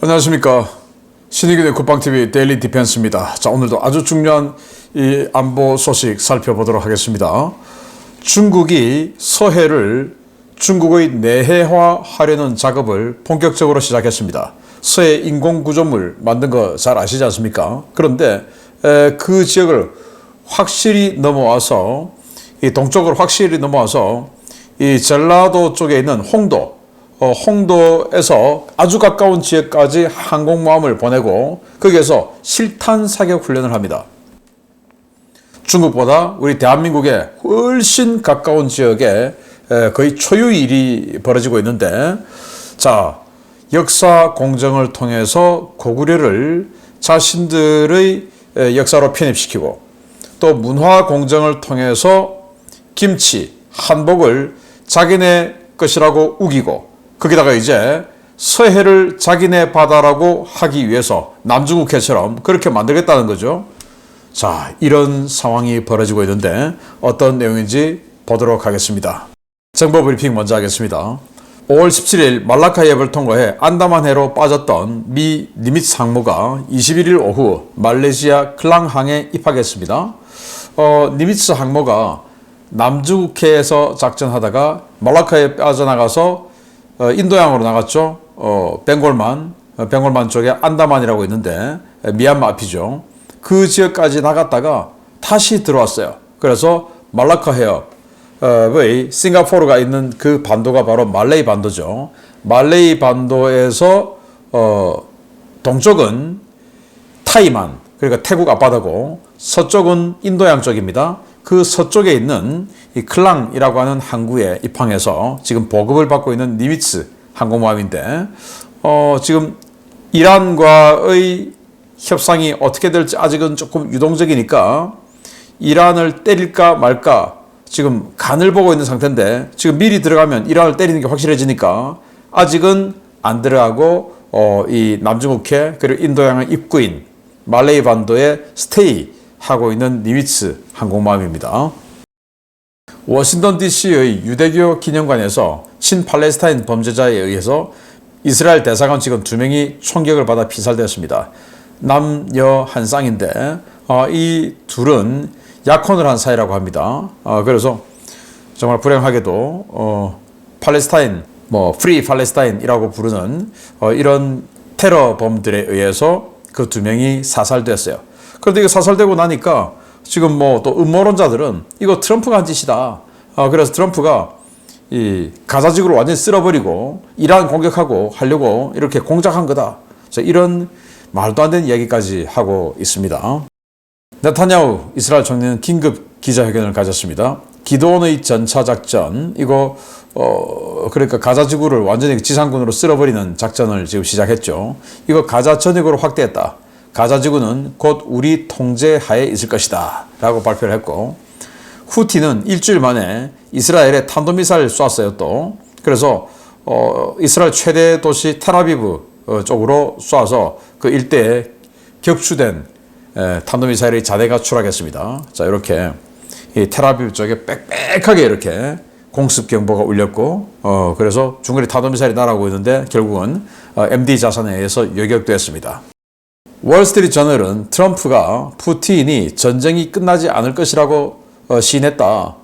안녕하십니까. 신의균의 국방TV 데일리 디펜스입니다. 자, 오늘도 아주 중요한 이 안보 소식 살펴보도록 하겠습니다. 중국이 서해를 중국의 내해화하려는 작업을 본격적으로 시작했습니다. 서해 인공구조물 만든 거 잘 아시지 않습니까? 그런데 그 지역을 확실히 넘어와서 이 동쪽으로 확실히 넘어와서 이 전라도 쪽에 있는 홍도에서 아주 가까운 지역까지 항공모함을 보내고 거기에서 실탄 사격 훈련을 합니다. 중국보다 우리 대한민국에 훨씬 가까운 지역에 거의 초유의 일이 벌어지고 있는데, 자, 역사 공정을 통해서 고구려를 자신들의 역사로 편입시키고 또 문화 공정을 통해서 김치, 한복을 자기네 것이라고 우기고 거기다가 이제 서해를 자기네 바다라고 하기 위해서 남중국해처럼 그렇게 만들겠다는 거죠. 자, 이런 상황이 벌어지고 있는데 어떤 내용인지 보도록 하겠습니다. 정보 브리핑 먼저 하겠습니다. 5월 17일 말라카 해협을 통과해 안다만해로 빠졌던 미 니미츠 항모가 21일 오후 말레이시아 클랑항에 입항했습니다. 니미츠 항모가 남중국해에서 작전하다가 말라카에 빠져나가서 인도양으로 나갔죠. 벵골만 쪽에 안다만이라고 있는데 미얀마 앞이죠. 그 지역까지 나갔다가 다시 들어왔어요. 그래서 말라카 해협의 싱가포르가 있는 그 반도가 바로 말레이 반도죠. 말레이 반도에서 동쪽은 타이만, 그러니까 태국 앞바다고, 서쪽은 인도양 쪽입니다. 그 서쪽에 있는 이 클랑이라고 하는 항구에 입항해서 지금 보급을 받고 있는 니미츠 항공모함인데, 지금 이란과의 협상이 어떻게 될지 아직은 조금 유동적이니까 이란을 때릴까 말까 지금 간을 보고 있는 상태인데, 지금 미리 들어가면 이란을 때리는 게 확실해지니까 아직은 안 들어가고 이 남중국해 그리고 인도양의 입구인 말레이 반도에 스테이 하고 있는 니미츠 항공모함입니다. 워싱턴 DC의 유대교 기념관에서 친팔레스타인 범죄자에 의해서 이스라엘 대사관 직원 2명이 총격을 받아 피살되었습니다. 남녀 한 쌍인데 이 둘은 약혼을 한 사이라고 합니다. 그래서 정말 불행하게도 팔레스타인, 프리 팔레스타인이라고 부르는 이런 테러범들에 의해서 그 2명이 사살됐어요. 그런데 이거 사살되고 나니까 지금 또 음모론자들은 이거 트럼프가 한 짓이다. 그래서 트럼프가 이 가자지구를 완전히 쓸어버리고 이란 공격하고 하려고 이렇게 공작한 거다. 이런 말도 안 되는 이야기까지 하고 있습니다. 네타냐후 이스라엘 총리는 긴급 기자회견을 가졌습니다. 기드온의 전차작전, 이거 그러니까 가자지구를 완전히 지상군으로 쓸어버리는 작전을 지금 시작했죠. 이거 가자 전역으로 확대했다. 가자지구는 곧 우리 통제하에 있을 것이다 라고 발표를 했고, 후티는 일주일 만에 이스라엘에 탄도미사일을 쐈어요. 또 그래서 이스라엘 최대 도시 텔아비브 쪽으로 쏴서 그 일대에 격추된 탄도미사일의 자대가 추락했습니다. 자, 이렇게 이 텔아비브 쪽에 빽빽하게 이렇게 공습 경보가 울렸고, 그래서 중거리 탄도미사일이 날아오고 있는데 결국은 MD 자산에 의해서 요격됐습니다. 월스트리트 저널은 트럼프가 푸틴이 전쟁이 끝나지 않을 것이라고 시인했다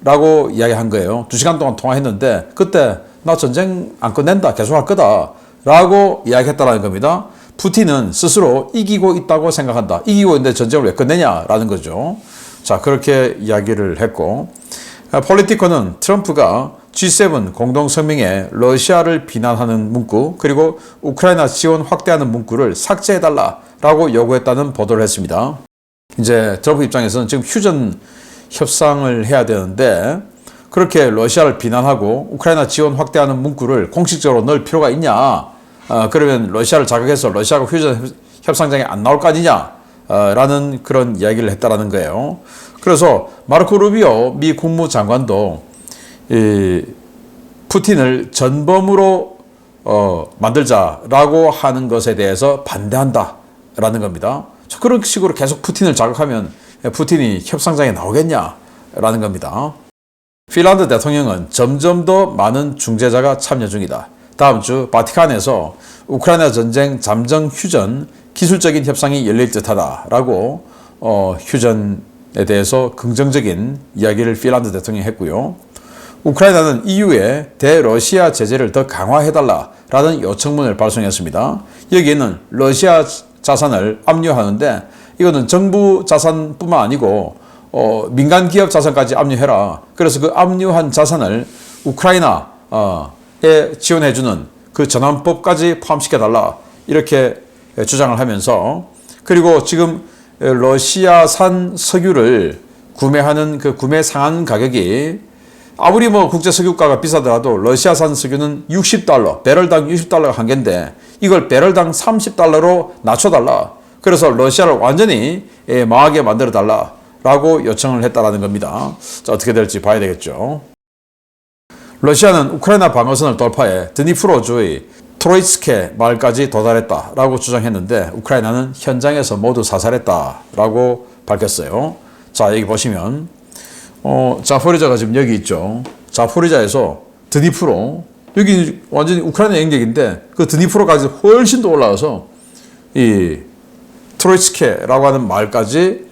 라고 이야기한 거예요. 2시간 동안 통화했는데 그때 나 전쟁 안 끝낸다, 계속할 거다 라고 이야기했다는 겁니다. 푸틴은 스스로 이기고 있다고 생각한다. 이기고 있는데 전쟁을 왜 끝내냐라는 거죠. 자, 그렇게 이야기를 했고, 폴리티코는 트럼프가 G7 공동성명에 러시아를 비난하는 문구 그리고 우크라이나 지원 확대하는 문구를 삭제해달라라고 요구했다는 보도를 했습니다. 이제 트럼프 입장에서는 지금 휴전 협상을 해야 되는데 그렇게 러시아를 비난하고 우크라이나 지원 확대하는 문구를 공식적으로 넣을 필요가 있냐, 그러면 러시아를 자극해서 러시아가 휴전 협상장에 안 나올 거 아니냐 라는 그런 이야기를 했다라는 거예요. 그래서 마르코 루비오 미 국무장관도 이 푸틴을 전범으로 만들자라고 하는 것에 대해서 반대한다라는 겁니다. 그런 식으로 계속 푸틴을 자극하면 푸틴이 협상장에 나오겠냐라는 겁니다. 핀란드 대통령은 점점 더 많은 중재자가 참여 중이다. 다음 주 바티칸에서 우크라이나 전쟁 잠정 휴전 기술적인 협상이 열릴 듯하다라고 휴전에 대해서 긍정적인 이야기를 핀란드 대통령이 했고요. 우크라이나는 EU에 대러시아 제재를 더 강화해달라라는 요청문을 발송했습니다. 여기에는 러시아 자산을 압류하는데 이거는 정부 자산뿐만 아니고 민간 기업 자산까지 압류해라. 그래서 그 압류한 자산을 우크라이나에 지원해주는 그 전환법까지 포함시켜달라. 이렇게 주장을 하면서, 그리고 지금 러시아산 석유를 구매하는 그 구매 상한 가격이 아무리 뭐 국제 석유가가 비싸더라도 러시아산 석유는 $60, 배럴당 $60가 한계인데 이걸 배럴당 $30로 낮춰달라. 그래서 러시아를 완전히 망하게 만들어달라라고 요청을 했다라는 겁니다. 자, 어떻게 될지 봐야 되겠죠. 러시아는 우크라이나 방어선을 돌파해 드니프로주의 트로이츠케 마을까지 도달했다라고 주장했는데 우크라이나는 현장에서 모두 사살했다라고 밝혔어요. 자, 여기 보시면 자포리자가 지금 여기 있죠. 자포리자에서 드니프로, 여기 완전히 우크라이나 영역인데 그 드니프로까지 훨씬 더 올라가서 이 트로이츠케라고 하는 마을까지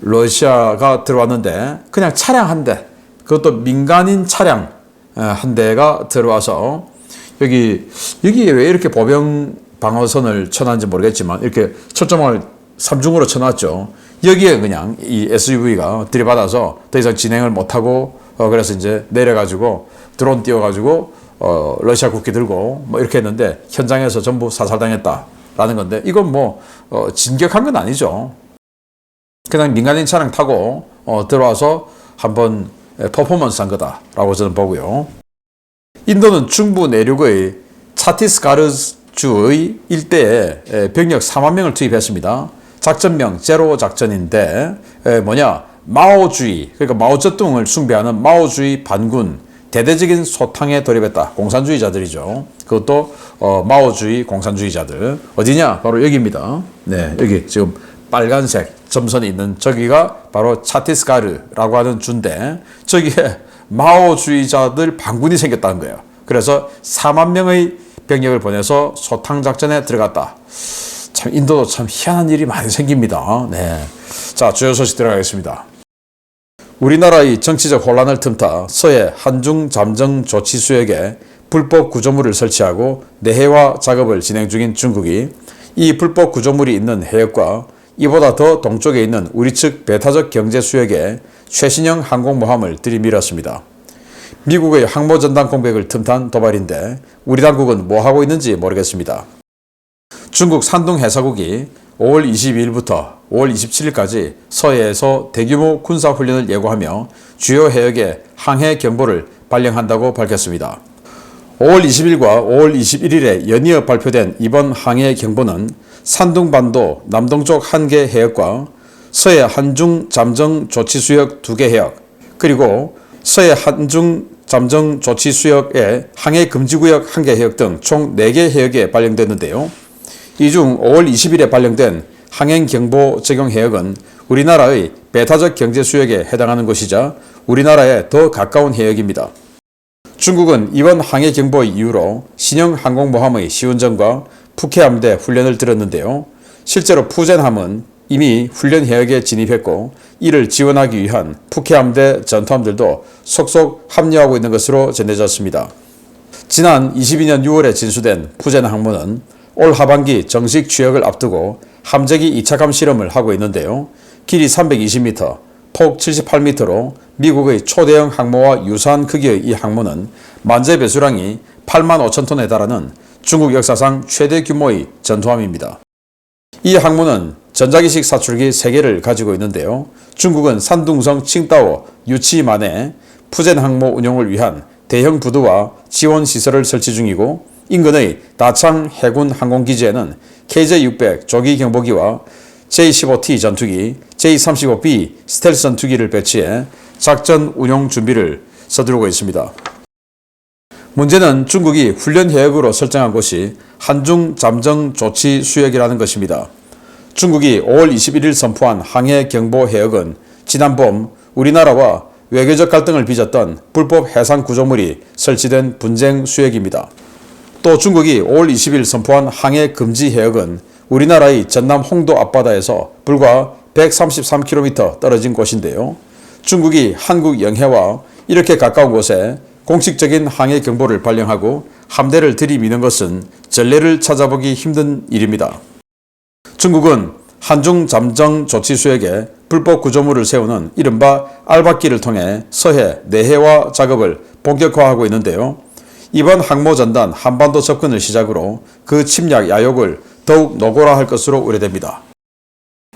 러시아가 들어왔는데 그냥 차량 한 대, 그것도 민간인 차량 한 대가 들어와서 여기에 왜 이렇게 보병 방어선을 쳐놨는지 모르겠지만 이렇게 철조망을 삼중으로 쳐놨죠. 여기에 그냥 이 SUV가 들이받아서 더 이상 진행을 못하고 그래서 이제 내려가지고 드론 띄워가지고 러시아 국기 들고 뭐 이렇게 했는데 현장에서 전부 사살당했다라는 건데 이건 뭐 진격한 건 아니죠. 그냥 민간인 차량 타고 들어와서 한번 퍼포먼스 한 거다라고 저는 보고요. 인도는 중부 내륙의 차티스가르주의 일대에 병력 4만 명을 투입했습니다. 작전명 제로 작전인데 마오주의, 그러니까 마오쩌둥을 숭배하는 마오주의 반군 대대적인 소탕에 돌입했다. 공산주의자들이죠. 그것도 마오주의 공산주의자들. 어디냐? 바로 여기입니다. 네, 여기 지금 빨간색 점선이 있는 저기가 바로 차티스가르라고 하는 주인데 저기에 마오주의자들 반군이 생겼다는 거예요. 그래서 4만 명의 병력을 보내서 소탕 작전에 들어갔다. 참 인도도 참 희한한 일이 많이 생깁니다. 네. 자, 주요 소식 들어가겠습니다. 우리나라의 정치적 혼란을 틈타 서해 한중 잠정 조치 수역에 불법 구조물을 설치하고 내해화 작업을 진행 중인 중국이 이 불법 구조물이 있는 해역과 이보다 더 동쪽에 있는 우리 측 배타적 경제 수역에 최신형 항공모함을 들이밀었습니다. 미국의 항모전단 공백을 틈탄 도발인데 우리 당국은 뭐 하고 있는지 모르겠습니다. 중국 산둥 해사국이 5월 22일부터 5월 27일까지 서해에서 대규모 군사훈련을 예고하며 주요 해역에 항해 경보를 발령한다고 밝혔습니다. 5월 20일과 5월 21일에 연이어 발표된 이번 항해 경보는 산둥반도 남동쪽 한 개 해역과 서해 한중 잠정 조치 수역 2개 해역, 그리고 서해 한중 잠정 조치 수역의 항해 금지 구역 1개 해역 등 총 4개 해역에 발령됐는데요. 이 중 5월 20일에 발령된 항행 경보 적용 해역은 우리나라의 배타적 경제 수역에 해당하는 곳이자 우리나라에 더 가까운 해역입니다. 중국은 이번 항해 경보의 이유로 신형 항공모함의 시운전과 푸케함대 훈련을 들었는데요. 실제로 푸젠함은 이미 훈련 해역에 진입했고 이를 지원하기 위한 푸케함대 전투함들도 속속 합류하고 있는 것으로 전해졌습니다. 지난 22년 6월에 진수된 푸젠 항모는 올 하반기 정식 취역을 앞두고 함재기 이착함 실험을 하고 있는데요. 길이 320m, 폭 78m로 미국의 초대형 항모와 유사한 크기의 이 항모는 만재 배수량이 8만 5천 톤에 달하는 중국 역사상 최대 규모의 전투함입니다. 이 항모는 전자기식 사출기 3개를 가지고 있는데요. 중국은 산둥성 칭다오 유치만에 푸젠 항모 운용을 위한 대형 부두와 지원 시설을 설치 중이고 인근의 다창 해군 항공기지에는 KJ-600 조기 경보기와 J-15T 전투기, J-35B 스텔스 전투기를 배치해 작전 운용 준비를 서두르고 있습니다. 문제는 중국이 훈련 해역으로 설정한 곳이 한중 잠정 조치 수역이라는 것입니다. 중국이 5월 21일 선포한 항해 경보 해역은 지난 봄 우리나라와 외교적 갈등을 빚었던 불법 해상 구조물이 설치된 분쟁 수역입니다. 또 중국이 5월 20일 선포한 항해 금지 해역은 우리나라의 전남 홍도 앞바다에서 불과 133km 떨어진 곳인데요. 중국이 한국 영해와 이렇게 가까운 곳에 공식적인 항해 경보를 발령하고 함대를 들이미는 것은 전례를 찾아보기 힘든 일입니다. 중국은 한중 잠정 조치 수역에 불법 구조물을 세우는 이른바 알박기를 통해 서해 내해화 작업을 본격화하고 있는데요. 이번 항모전단 한반도 접근을 시작으로 그 침략 야욕을 더욱 노골화할 것으로 우려됩니다.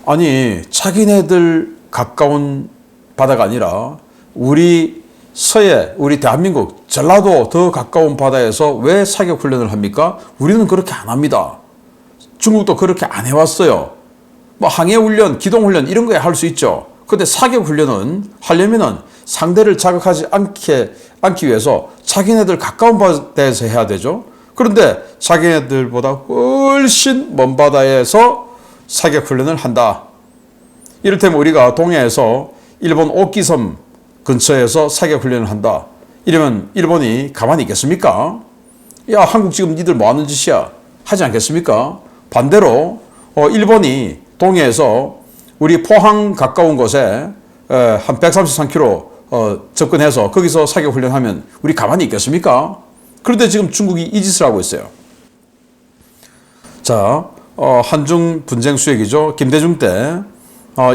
아니, 자기네들 가까운 바다가 아니라 우리 서해, 우리 대한민국 전라도 더 가까운 바다에서 왜 사격 훈련을 합니까? 우리는 그렇게 안 합니다. 중국도 그렇게 안 해왔어요. 뭐 항해 훈련, 기동 훈련 이런 거에 할 수 있죠. 근데 사격 훈련은 하려면은 상대를 자극하지 않기 위해서 자기네들 가까운 바다에서 해야 되죠. 그런데 자기네들보다 훨씬 먼 바다에서 사격 훈련을 한다. 이를테면 우리가 동해에서 일본 오키섬 근처에서 사격 훈련을 한다. 이러면 일본이 가만히 있겠습니까? 야, 한국 지금 니들 뭐 하는 짓이야? 하지 않겠습니까? 반대로 일본이 동해에서 우리 포항 가까운 곳에 한 133km 접근해서 거기서 사격 훈련하면 우리 가만히 있겠습니까? 그런데 지금 중국이 이 짓을 하고 있어요. 자, 한중 분쟁 수역이죠. 김대중 때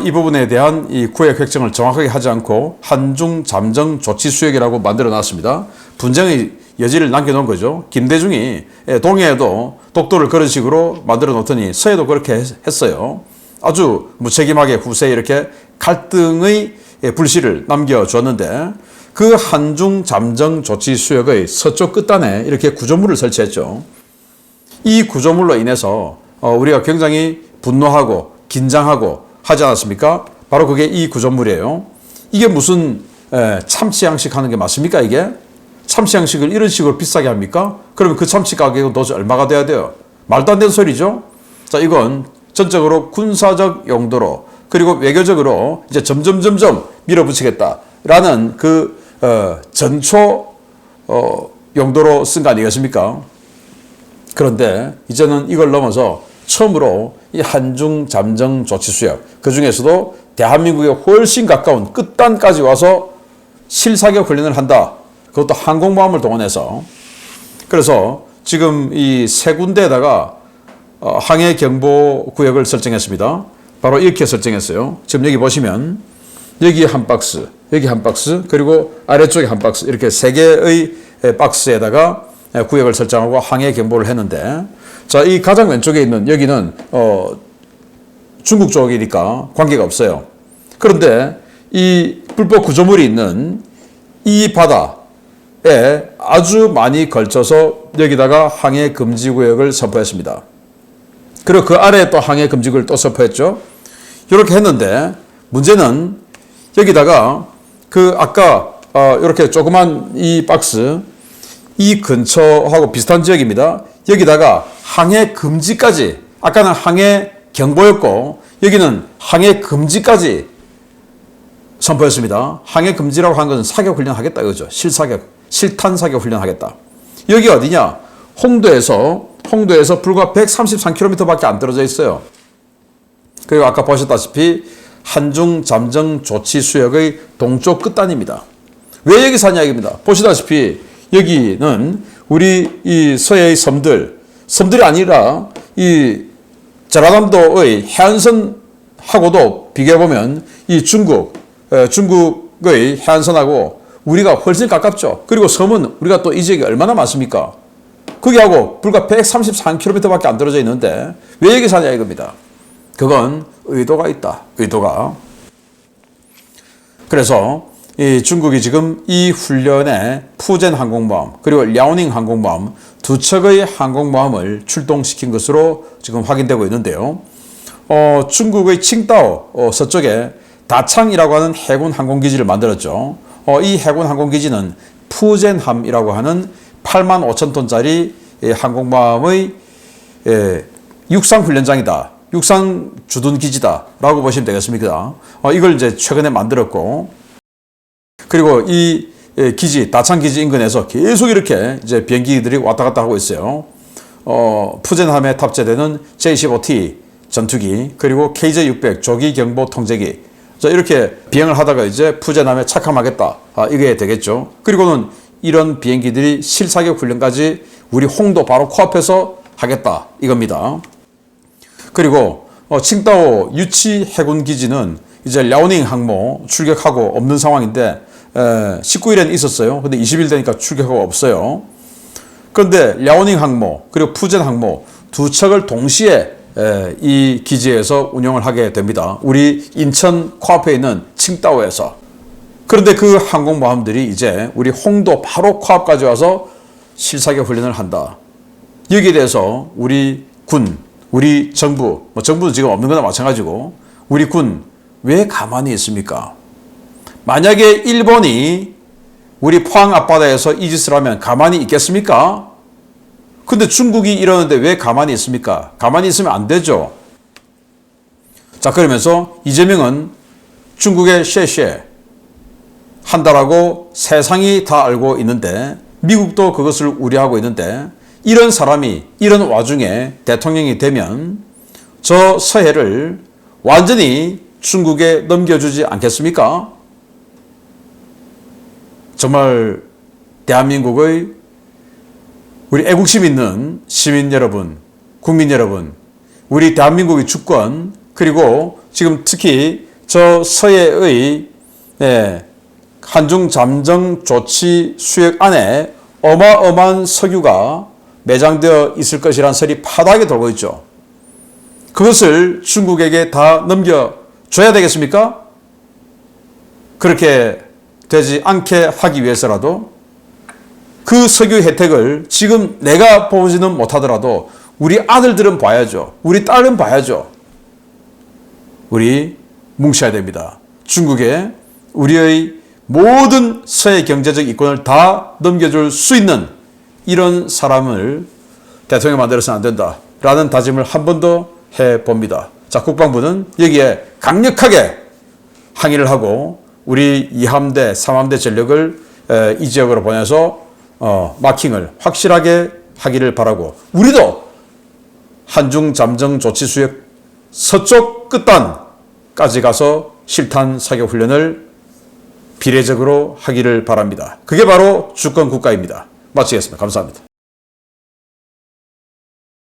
이 부분에 대한 이 구역 획정을 정확하게 하지 않고 한중 잠정 조치 수역이라고 만들어 놨습니다. 분쟁의 여지를 남겨놓은 거죠. 김대중이 동해에도 독도를 그런 식으로 만들어 놓더니 서해도 그렇게 했어요. 아주 무책임하게 후세에 이렇게 갈등의 불씨를 남겨주었는데 그 한중 잠정 조치 수역의 서쪽 끝단에 이렇게 구조물을 설치했죠. 이 구조물로 인해서 우리가 굉장히 분노하고 긴장하고 하지 않았습니까? 바로 그게 이 구조물이에요. 이게 무슨 참치 양식 하는 게 맞습니까? 이게 참치 양식을 이런 식으로 비싸게 합니까? 그러면 그 참치 가격은 도대체 얼마가 돼야 돼요? 말도 안 되는 소리죠. 자, 이건 전적으로 군사적 용도로 그리고 외교적으로 이제 점점 밀어붙이겠다라는 그 전초 용도로 쓴 거 아니겠습니까? 그런데 이제는 이걸 넘어서 처음으로 이 한중 잠정 조치 수역, 그 중에서도 대한민국에 훨씬 가까운 끝단까지 와서 실사격 훈련을 한다. 그것도 항공모함을 동원해서. 그래서 지금 이 세 군데에다가 항해 경보 구역을 설정했습니다. 바로 이렇게 설정했어요. 지금 여기 보시면 여기 한 박스, 여기 한 박스, 그리고 아래쪽에 한 박스, 이렇게 세 개의 박스에다가 구역을 설정하고 항해 경보를 했는데, 자, 이 가장 왼쪽에 있는 여기는 중국 쪽이니까 관계가 없어요. 그런데 이 불법 구조물이 있는 이 바다에 아주 많이 걸쳐서 여기다가 항해 금지 구역을 선포했습니다. 그리고 그 아래에 또 항해 금지 구역을 또 선포했죠. 이렇게 했는데 문제는 여기다가 그 아까 이렇게 조그만 이 박스 이 근처하고 비슷한 지역입니다. 여기다가 항해 금지까지, 아까는 항해 경보였고 여기는 항해 금지까지 선포했습니다. 항해 금지라고 한 것은 사격 훈련 하겠다 이거죠. 실탄 사격 훈련 하겠다. 여기 어디냐? 홍도에서 불과 133km밖에 안 떨어져 있어요. 그리고 아까 보셨다시피 한중 잠정 조치 수역의 동쪽 끝단입니다. 왜 여기 사냐 이겁니다. 보시다시피 여기는 우리 이 서해의 섬들이 아니라 이 전라남도의 해안선하고도 비교해보면 이 중국의 해안선하고 우리가 훨씬 가깝죠. 그리고 섬은 우리가 또 이 지역이 얼마나 많습니까? 거기하고 불과 133km밖에 안 떨어져 있는데 왜 여기 사냐 이겁니다. 그건 의도가 있다. 의도가. 그래서 이 중국이 지금 이 훈련에 푸젠 항공모함 그리고 랴오닝 항공모함 두 척의 항공모함을 출동시킨 것으로 지금 확인되고 있는데요. 중국의 칭다오 서쪽에 다창이라고 하는 해군 항공기지를 만들었죠. 이 해군 항공기지는 푸젠함이라고 하는 85,000톤짜리 항공모함의 육상 훈련장이다. 육상 주둔 기지다라고 보시면 되겠습니다. 이걸 이제 최근에 만들었고, 그리고 이 기지, 다창 기지 인근에서 계속 이렇게 이제 비행기들이 왔다 갔다 하고 있어요. 푸젠함에 탑재되는 J-15T 전투기, 그리고 KJ-600 조기 경보 통제기. 자, 이렇게 비행을 하다가 이제 푸젠함에 착함하겠다. 이게 되겠죠. 그리고는 이런 비행기들이 실사격 훈련까지 우리 홍도 바로 코앞에서 하겠다. 이겁니다. 그리고 칭다오 유치 해군 기지는 이제 랴오닝 항모 출격하고 없는 상황인데 19일에는 있었어요. 근데 20일 되니까 출격하고 없어요. 그런데 랴오닝 항모 그리고 푸젠 항모 두 척을 동시에 이 기지에서 운영을 하게 됩니다. 우리 인천 코앞에 있는 칭다오에서. 그런데 그 항공모함들이 이제 우리 홍도 바로 코앞까지 와서 실사격 훈련을 한다. 여기에 대해서 우리 군, 우리 정부, 정부는 지금 없는 거나 마찬가지고 우리 군 왜 가만히 있습니까? 만약에 일본이 우리 포항 앞바다에서 이 짓을 하면 가만히 있겠습니까? 근데 중국이 이러는데 왜 가만히 있습니까? 가만히 있으면 안 되죠. 자, 그러면서 이재명은 중국의 셰셰 한다라고 세상이 다 알고 있는데 미국도 그것을 우려하고 있는데 이런 사람이 이런 와중에 대통령이 되면 저 서해를 완전히 중국에 넘겨주지 않겠습니까? 정말 대한민국의 우리 애국심 있는 시민 여러분, 국민 여러분, 우리 대한민국의 주권, 그리고 지금 특히 저 서해의 한중 잠정 조치 수역 안에 어마어마한 석유가 매장되어 있을 것이라는 설이 파다하게 돌고 있죠. 그것을 중국에게 다 넘겨줘야 되겠습니까? 그렇게 되지 않게 하기 위해서라도 그 석유 혜택을 지금 내가 보지는 못하더라도 우리 아들들은 봐야죠. 우리 딸은 봐야죠. 우리 뭉쳐야 됩니다. 중국에 우리의 모든 서해 경제적 이권을 다 넘겨줄 수 있는 이런 사람을 대통령 만들어서는 안 된다라는 다짐을 한 번 더 해봅니다. 자, 국방부는 여기에 강력하게 항의를 하고 우리 2함대, 3함대 전력을 이 지역으로 보내서 마킹을 확실하게 하기를 바라고 우리도 한중 잠정 조치 수역 서쪽 끝단까지 가서 실탄 사격 훈련을 비례적으로 하기를 바랍니다. 그게 바로 주권 국가입니다. 마치겠습니다. 감사합니다.